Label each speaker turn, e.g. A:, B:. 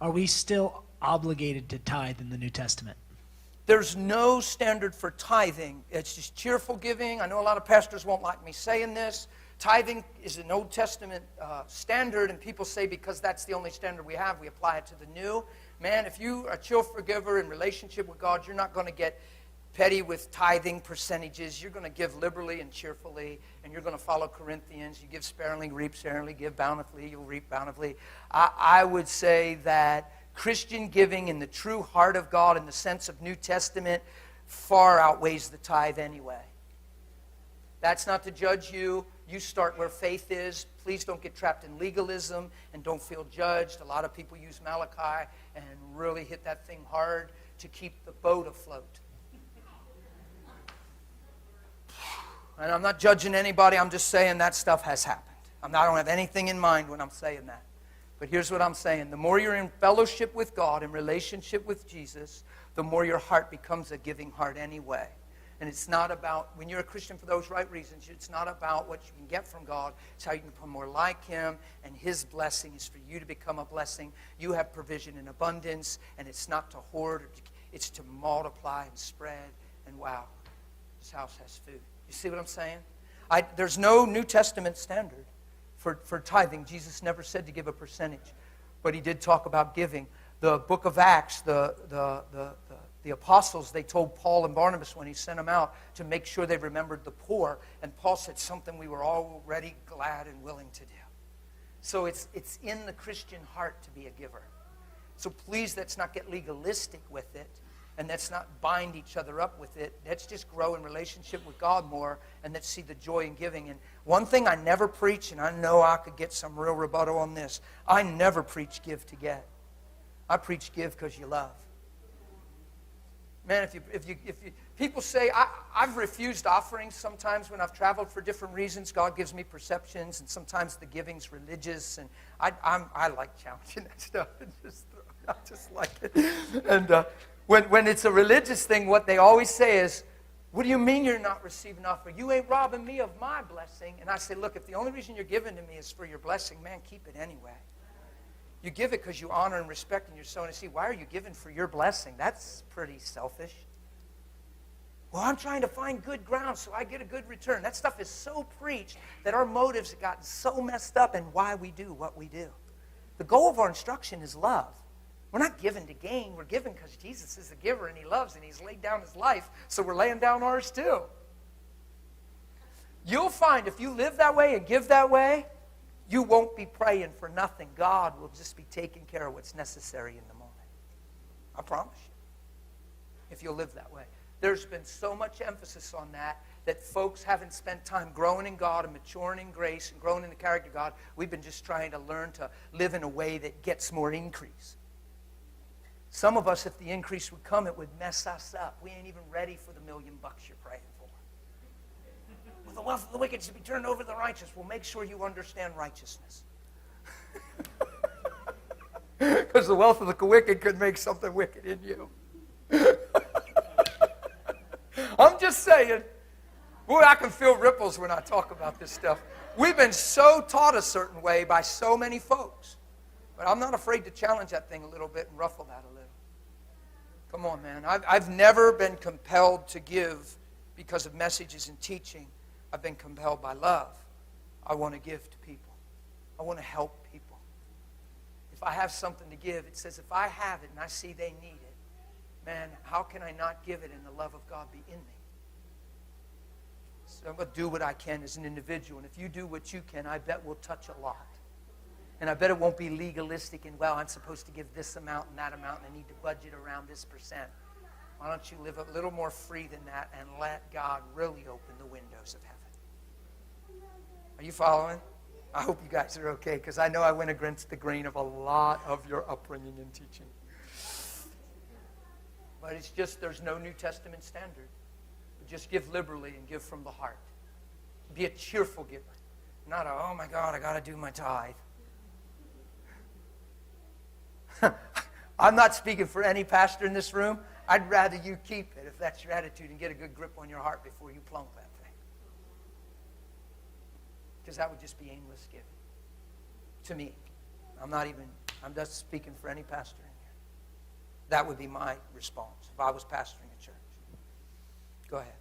A: are we still obligated to tithe in the New Testament?
B: There's no standard for tithing. It's just cheerful giving. I know a lot of pastors won't like me saying this. Tithing is an Old Testament standard, and people say because that's the only standard we have, we apply it to the New. Man, if you are a cheerful giver in relationship with God, you're not going to get petty with tithing percentages. You're going to give liberally and cheerfully, and you're going to follow Corinthians. You give sparingly, reap sparingly, give bountifully, you'll reap bountifully. I would say that Christian giving in the true heart of God in the sense of New Testament far outweighs the tithe anyway. That's not to judge you. You start where faith is. Please don't get trapped in legalism and don't feel judged. A lot of people use Malachi and really hit that thing hard to keep the boat afloat. And I'm not judging anybody. I'm just saying that stuff has happened. I don't have anything in mind when I'm saying that. But here's what I'm saying. The more you're in fellowship with God, in relationship with Jesus, the more your heart becomes a giving heart anyway. And it's not about, when you're a Christian for those right reasons, it's not about what you can get from God. It's how you can become more like Him, and His blessing is for you to become a blessing. You have provision in abundance, and it's not to hoard, it's to multiply and spread. And wow, this house has food. You see what I'm saying? There's no New Testament standard for tithing. Jesus never said to give a percentage, but He did talk about giving. The book of Acts, the apostles, they told Paul and Barnabas when He sent them out to make sure they remembered the poor. And Paul said something we were already glad and willing to do. So it's in the Christian heart to be a giver. So please, let's not get legalistic with it. And let's not bind each other up with it. Let's just grow in relationship with God more. And let's see the joy in giving. And one thing I never preach, and I know I could get some real rebuttal on this. I never preach give to get. I preach give because you love. Man, if you people say, I've refused offerings sometimes when I've traveled for different reasons. God gives me perceptions, and sometimes the giving's religious, and I like challenging that stuff. I just like it. And when it's a religious thing, what they always say is, what do you mean you're not receiving offering? You ain't robbing me of my blessing. And I say, look, if the only reason you're giving to me is for your blessing, man, keep it anyway. You give it because you honor and respect and you're sowing a seed. Why are you giving for your blessing? That's pretty selfish. Well, I'm trying to find good ground so I get a good return. That stuff is so preached that our motives have gotten so messed up in why we do what we do. The goal of our instruction is love. We're not giving to gain. We're giving because Jesus is a giver and He loves and He's laid down His life, so we're laying down ours too. You'll find if you live that way and give that way, you won't be praying for nothing. God will just be taking care of what's necessary in the moment. I promise you. If you'll live that way. There's been so much emphasis on that folks haven't spent time growing in God and maturing in grace and growing in the character of God. We've been just trying to learn to live in a way that gets more increase. Some of us, if the increase would come, it would mess us up. We ain't even ready for the $1 million you're praying for. Well, the wealth of the wicked should be turned over to the righteous. Well, make sure you understand righteousness. Because the wealth of the wicked could make something wicked in you. I'm just saying. Boy, I can feel ripples when I talk about this stuff. We've been so taught a certain way by so many folks. But I'm not afraid to challenge that thing a little bit and ruffle that a little. Come on, man. I've never been compelled to give because of messages and teaching. I've been compelled by love. I want to give to people. I want to help people. If I have something to give, it says if I have it and I see they need it, man, how can I not give it and the love of God be in me? So I'm going to do what I can as an individual. And if you do what you can, I bet we'll touch a lot. And I bet it won't be legalistic and, well, I'm supposed to give this amount and that amount and I need to budget around this percent. Why don't you live a little more free than that and let God really open the windows of heaven? Are you following? I hope you guys are okay, because I know I went against the grain of a lot of your upbringing and teaching. But it's just there's no New Testament standard. Just give liberally and give from the heart. Be a cheerful giver. Not a, oh my God, I got to do my tithe. I'm not speaking for any pastor in this room. I'd rather you keep it if that's your attitude and get a good grip on your heart before you plunk that thing. Because that would just be aimless giving. To me. I'm not even I'm just speaking for any pastor in here. That would be my response if I was pastoring a church. Go ahead.